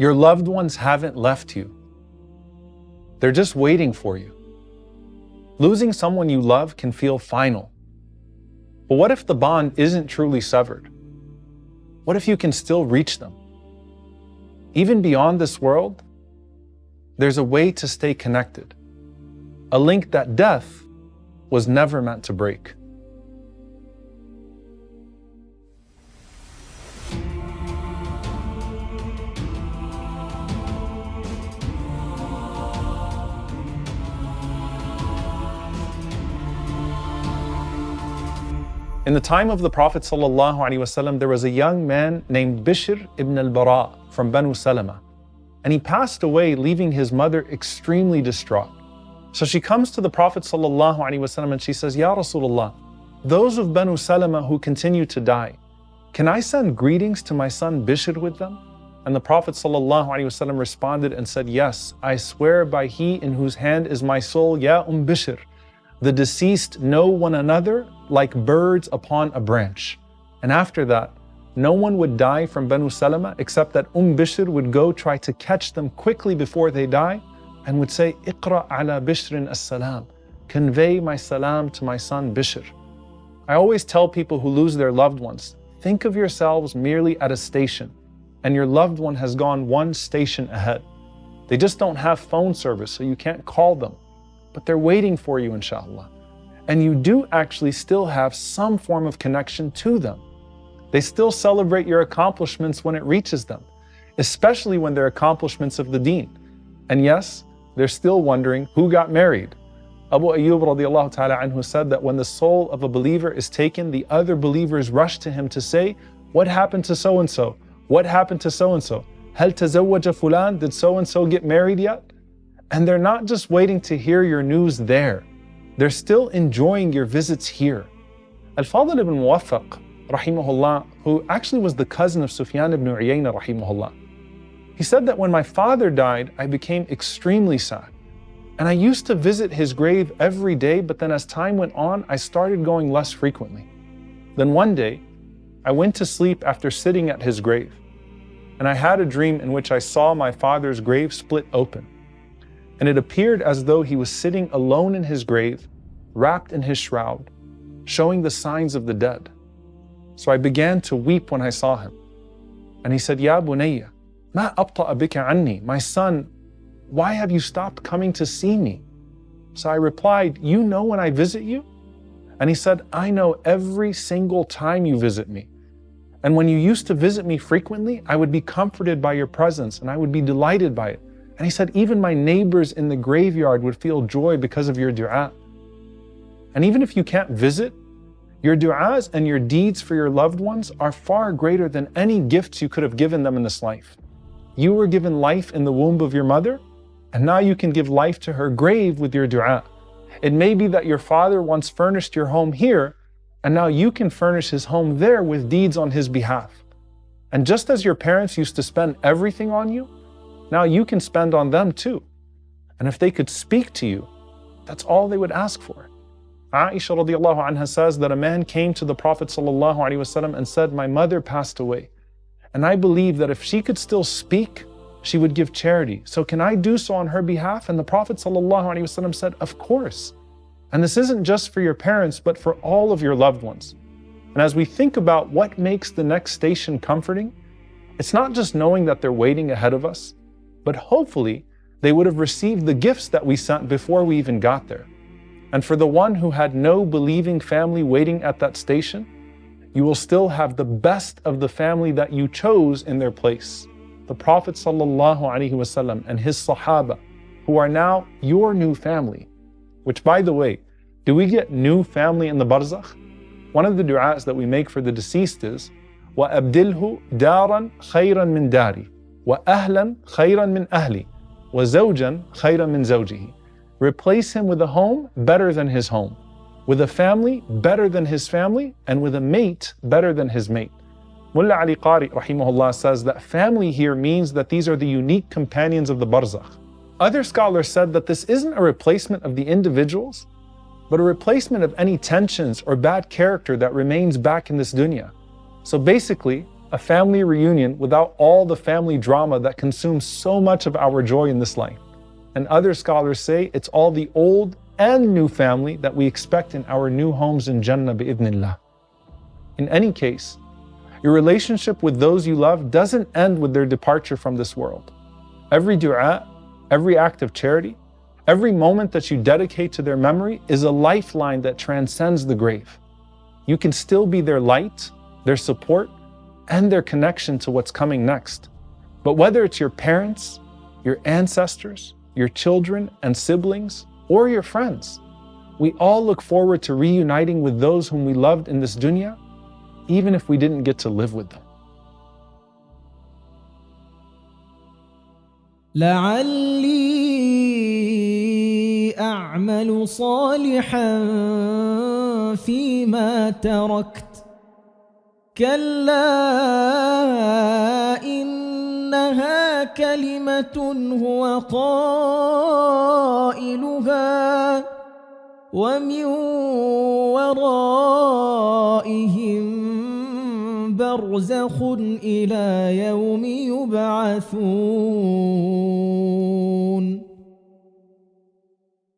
Your loved ones haven't left you. They're just waiting for you. Losing someone you love can feel final. But what if the bond isn't truly severed? What if you can still reach them? Even beyond this world, there's a way to stay connected. A link that death was never meant to break. In the time of the Prophet ﷺ, there was a young man named Bishr ibn al-Bara from Banu Salama, and he passed away, leaving his mother extremely distraught. So she comes to the Prophet ﷺ and she says, Ya Rasulullah, those of Banu Salama who continue to die, can I send greetings to my son Bishr with them? And the Prophet ﷺ responded and said, yes, I swear by he in whose hand is my soul, Ya Bishr. The deceased know one another like birds upon a branch. And after that, no one would die from Banu Salama except that Bishr would go try to catch them quickly before they die and would say, Iqra ala Bishrin as-salam. Convey my salam to my son Bishr. I always tell people who lose their loved ones, think of yourselves merely at a station, and your loved one has gone one station ahead. They just don't have phone service, so you can't call them. But they're waiting for you, inshallah. And you do actually still have some form of connection to them. They still celebrate your accomplishments when it reaches them, especially when they're accomplishments of the deen. And yes, they're still wondering who got married. Abu Ayyub radiallahu ta'ala anhu said that when the soul of a believer is taken, the other believers rush to him to say, what happened to so-and-so? What happened to so-and-so? Hal tazawwaja fulan? Did so-and-so get married yet? And they're not just waiting to hear your news there. They're still enjoying your visits here. Al-Fadl ibn Muwaffaq, rahimahullah, who actually was the cousin of Sufyan ibn Uyayna, rahimahullah, he said that when my father died, I became extremely sad. And I used to visit his grave every day, but then as time went on, I started going less frequently. Then one day, I went to sleep after sitting at his grave. And I had a dream in which I saw my father's grave split open. And it appeared as though he was sitting alone in his grave, wrapped in his shroud, showing the signs of the dead. So I began to weep when I saw him. And he said, Ya bunayya, ma abta'a bika anni, my son, why have you stopped coming to see me? So I replied, you know when I visit you? And he said, I know every single time you visit me. And when you used to visit me frequently, I would be comforted by your presence and I would be delighted by it. And he said, even my neighbors in the graveyard would feel joy because of your dua. And even if you can't visit, your du'as and your deeds for your loved ones are far greater than any gifts you could have given them in this life. You were given life in the womb of your mother, and now you can give life to her grave with your dua. It may be that your father once furnished your home here, and now you can furnish his home there with deeds on his behalf. And just as your parents used to spend everything on you, now you can spend on them too. And if they could speak to you, that's all they would ask for. Aisha radiallahu anha says that a man came to the Prophet sallallahu alaihi wasallam and said, my mother passed away. And I believe that if she could still speak, she would give charity. So can I do so on her behalf? And the Prophet sallallahu alaihi wasallam said, of course. And this isn't just for your parents, but for all of your loved ones. And as we think about what makes the next station comforting, it's not just knowing that they're waiting ahead of us, but hopefully they would have received the gifts that we sent before we even got there. And for the one who had no believing family waiting at that station, you will still have the best of the family that you chose in their place. The Prophet ﷺ and his Sahaba, who are now your new family. Which, by the way, do we get new family in the Barzakh? One of the du'as that we make for the deceased is, وَأَبْدِلْهُ دَارًا خَيْرًا مِنْ دَارِي وَأَهْلًا خَيْرًا مِنْ أَهْلِي وَزَوْجًا خَيْرًا مِنْ زَوْجِهِ. Replace him with a home better than his home, with a family better than his family, and with a mate better than his mate. Mullah Ali Qari rahimahullah says that family here means that these are the unique companions of the Barzakh. Other scholars said that this isn't a replacement of the individuals, but a replacement of any tensions or bad character that remains back in this dunya. So basically, a family reunion without all the family drama that consumes so much of our joy in this life. And other scholars say it's all the old and new family that we expect in our new homes in Jannah bi'idhnillah. In any case, your relationship with those you love doesn't end with their departure from this world. Every dua, every act of charity, every moment that you dedicate to their memory is a lifeline that transcends the grave. You can still be their light, their support, and their connection to what's coming next. But whether it's your parents, your ancestors, your children and siblings, or your friends, we all look forward to reuniting with those whom we loved in this dunya, even if we didn't get to live with them. لعلي أعمل صالحا فيما تركت كلا إنها كلمة هو قائلها ومن ورائهم برزخ إلى يوم يبعثون